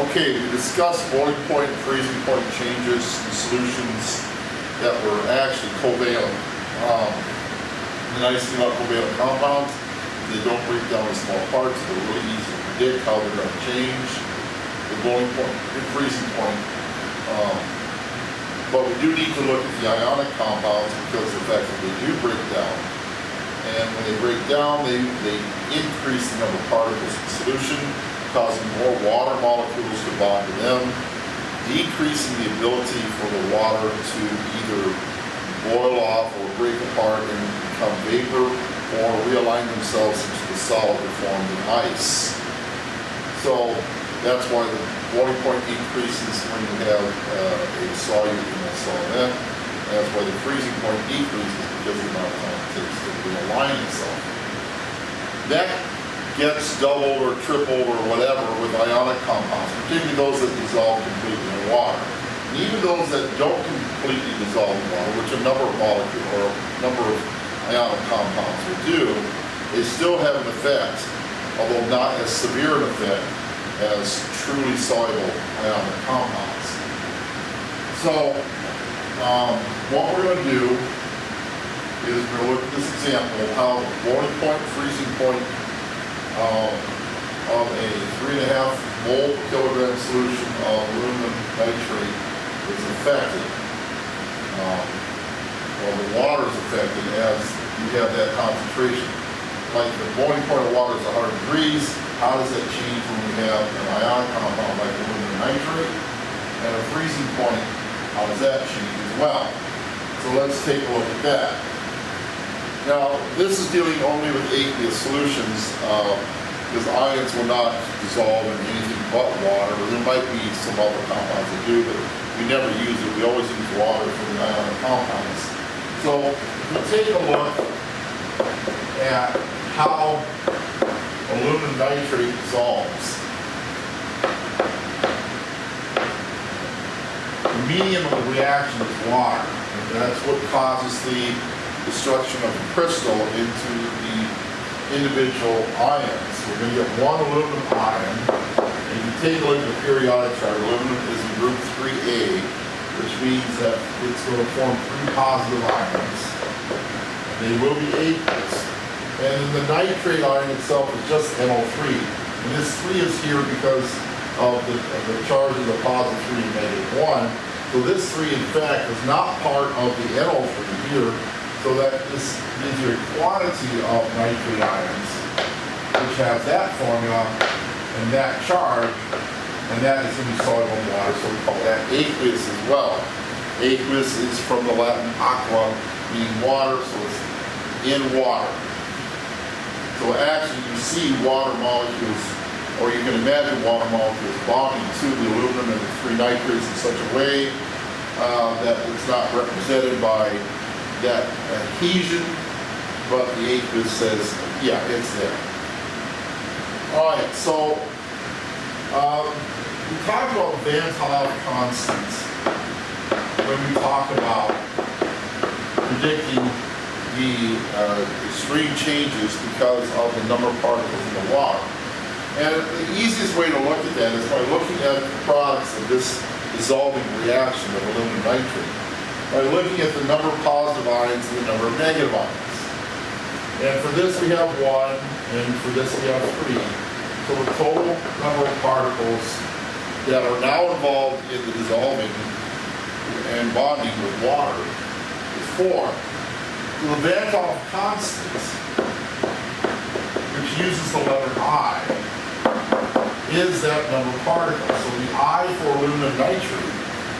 Okay, we discussed boiling point and freezing point changes in solutions that were actually covalent. The nice thing about covalent compounds, they don't break down in small parts. They're really easy to predict how they're going to change the boiling point and freezing point. But we do need to look at the ionic compounds because of the fact that they do break down. And when they break down, they increase the number of particles in solution, causing more water molecules to bond to them, decreasing the ability for the water to either boil off or break apart and become vapor or realign themselves into the solid that formed in ice. So that's why the boiling point increases when you have a solute in a solvent. That's why the freezing point decreases because of the amount of time it takes to realign itself. That gets doubled or tripled or whatever with ionic compounds, particularly those that dissolve completely in water. And even those that don't completely dissolve in water, which a number of molecules or a number of ionic compounds will do, they still have an effect, although not as severe an effect as truly soluble ionic compounds. So what we're going to do is we're going to look at this example of how the boiling point, freezing point of a 3.5 mole per kilogram solution of aluminum nitrate is affected. Well, the water is affected as you have that concentration. Like the boiling point of water is 100 degrees. How does that change when we have an ionic compound like aluminum nitrate? And a freezing point, how does that change as well? So let's take a look at that. Now, this is dealing only with aqueous solutions because ions will not dissolve in anything but water. There might be some other compounds that do, but we never use it. We always use water for the ionic compounds. So we'll take a look at how aluminum nitrate dissolves. The medium of the reaction is water. And that's what causes the destruction of the crystal into the individual ions. We're going to get one aluminum ion. And if you take a look at the periodic chart, aluminum is in group 3A, which means that it's going to form 3 positive ions. And they will be aqueous. And the nitrate ion itself is just NO3. And this 3 is here because of the charge of the positive 3 and negative 1. So this 3, in fact, is not part of the NO3 here. So that this gives you a quantity of nitrate ions, which has that formula and that charge, and that is going to be soluble in water. So we call that aqueous as well. Aqueous is from the Latin aqua, meaning water, so it's in water. So actually you see water molecules, or you can imagine water molecules bonding to the aluminum and the 3 nitrates in such a way that it's not represented by that adhesion, but the aqueous says, yeah, it's there. All right, so we talk about Van 't Hoff constants when we talk about predicting the extreme changes because of the number of particles in the water. And the easiest way to look at that is by looking at the products of this dissolving reaction of aluminum nitrate, by looking at the number of positive ions and the number of negative ions. And for this we have 1, and for this we have 3. So the total number of particles that are now involved in the dissolving and bonding with water is 4. So the Van 't Hoff constant, which uses the letter I, is that number of particles. So the I for aluminum nitrate,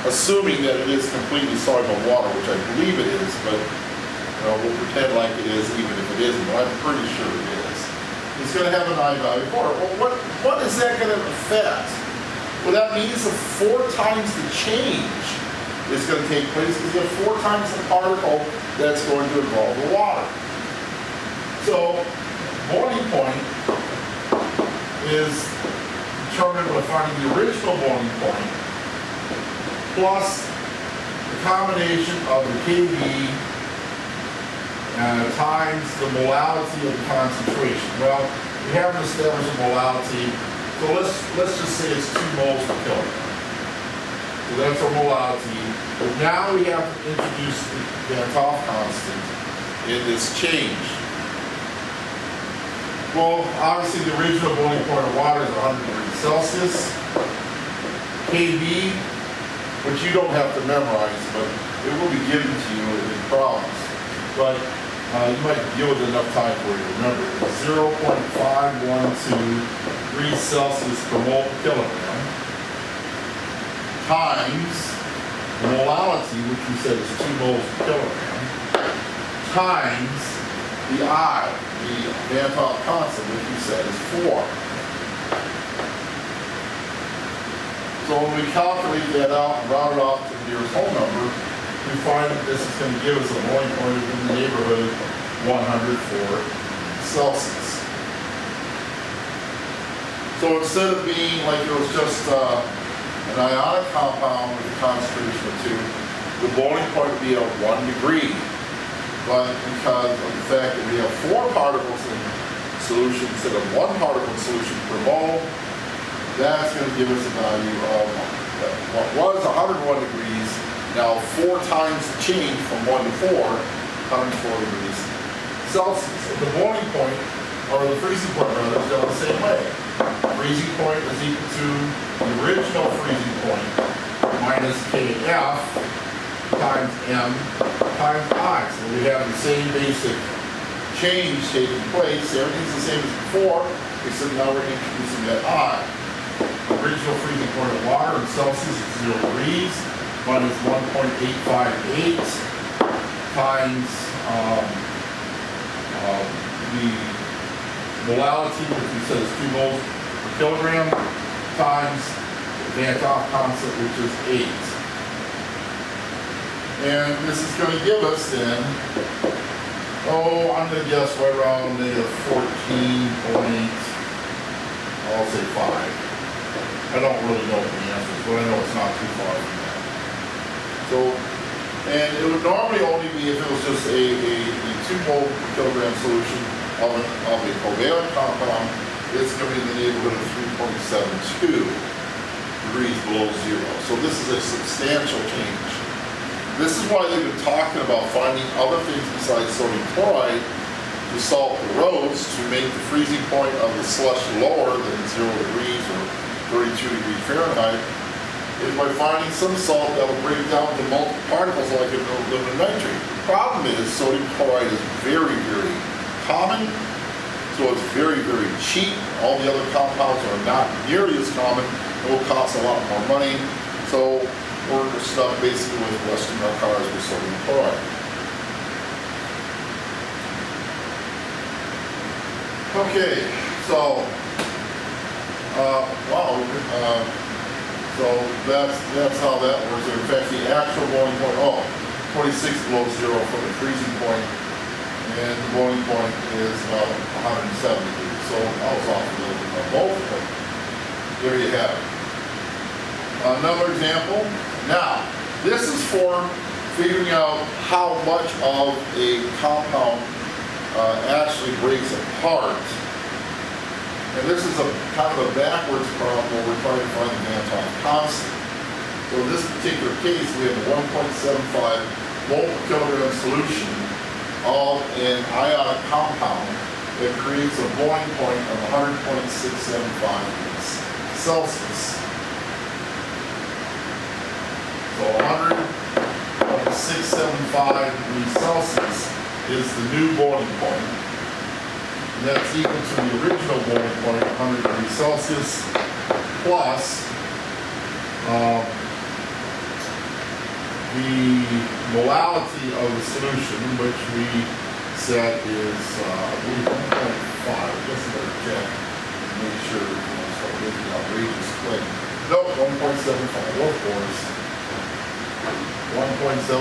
assuming that it is completely soluble in water, which I believe it is, but we'll pretend like it is even if it isn't, but I'm pretty sure it is. It's going to have an I value of 4. Well, what is that going to affect? Well, that means that 4 times the change is going to take place because you have 4 times the particle that's going to involve the water. So, boiling point is determined by finding the original boiling point plus the combination of the kV times the molality of the concentration. Well, we haven't established a molality So let's just say it's 2 moles per kilogram. So that's our molality. But now we have to introduce the Van 't Hoff constant in this change. Well, obviously the original boiling point of water is 100 degrees Celsius. KB, which you don't have to memorize, but it will be given to you in problems. But you might deal with enough time for you to remember. It's 0.512 degrees Celsius per mole per kilogram times the molality, which we said is 2 moles per kilogram, times the I, the Van 't Hoff constant, which we said is 4. So when we calculate that out and round it off to the nearest whole number, we find that this is going to give us a boiling point in the neighborhood of 104 Celsius. So instead of being like it was just an ionic compound with a concentration of 2, the boiling point would be at 1 degree. But because of the fact that we have 4 particles in solution instead of 1 particle in solution per mole, that's going to give us a value of what was 101 degrees, now 4 times the change from 1 to 4, 104 degrees Celsius. And the boiling point, or the freezing point rather, is done the same way. Freezing point is equal to the original freezing point minus Kf times m times I. So we have the same basic change taking place. Everything's the same as before, except now we're introducing that I. Original freezing point of water in Celsius is 0 degrees minus 1.858 times the molality, which we said is 2 moles per kilogram, times the Van 't Hoff constant, which is 8. And this is going to give us then, I'm going to guess right around negative 14 point, I'll say 5. I don't really know what the answer is, but I know it's not too far from that. So, and it would normally only be if it was just a 2 mole per kilogram solution of a covalent compound. It's going to be in the neighborhood of 3.72 degrees below 0. So this is a substantial change. This is why they've been talking about finding other things besides sodium chloride to salt the roads to make the freezing point of the slush lower than 0 degrees or 32 degrees Fahrenheit, is by finding some salt that will break down to multiple particles like in aluminum nitrate. The problem is sodium chloride is very, very common, so it's very, very cheap. All the other compounds are not nearly as common. It will cost a lot more money. So we're stuck basically with rusting our cars with sodium chloride. Okay, so so that's how that works. In fact, the actual boiling point, 26 below 0 for the freezing point, and the boiling point is 170 degrees. So I was off a little bit on both, but there you have it. Another example. Now, this is for figuring out how much of a compound actually breaks apart. And this is a kind of a backwards problem where we're trying to find the Van 't Hoff constant. So in this particular case, we have a 1.75 mole per kilogram solution of an ionic compound that creates a boiling point of 100.675 degrees Celsius. So 100.675 degrees Celsius is the new boiling point. And that's equal to the original boiling point, 100 degrees Celsius, plus the molality of the solution, which we said is, I believe, 1.5. I guess I better check and make sure we don't start making outrageous claims. No, 1.75, of course. 1.75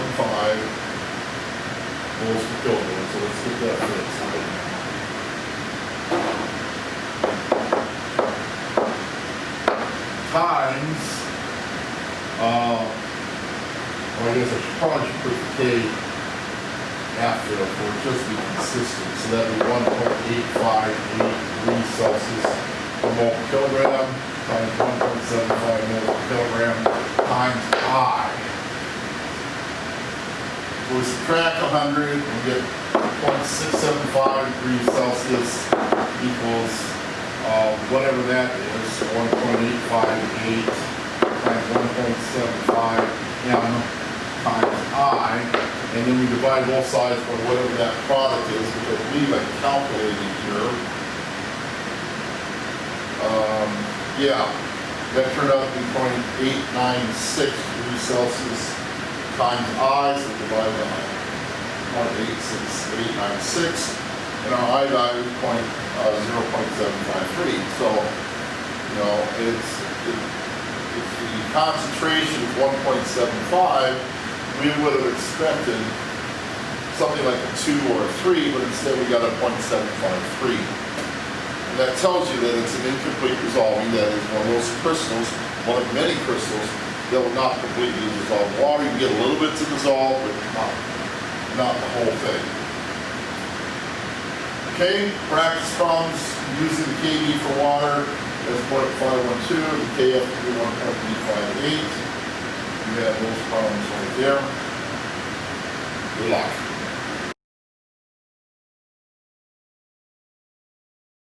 moles per kilogram, so let's get that fixed. Times, I guess I probably should put the K after it for just to be consistent. So that would be 1.858 degrees Celsius per mole per kilogram times 1.75 moles per kilogram times I. So we subtract 100, we get 0.675 degrees Celsius equals whatever that is, 1.858 times 1.75 m times I, and then we divide both sides by whatever that product is, which I believe I calculated here. Yeah, that turned out to be 0.896 degrees Celsius times I, so divide by 0.896, and our I value is 0.753. So, you know, if the concentration is 1.75, we would have expected something like a 2 or a 3, but instead we got a 0.753. And that tells you that it's an incomplete dissolving, that is one of those crystals, one of many crystals, that will not completely dissolve water. You can get a little bit to dissolve, but not the whole thing. Okay, practice problems using the KB for water as 0.512, the KF to be 1.358. You have those problems right there. Good luck.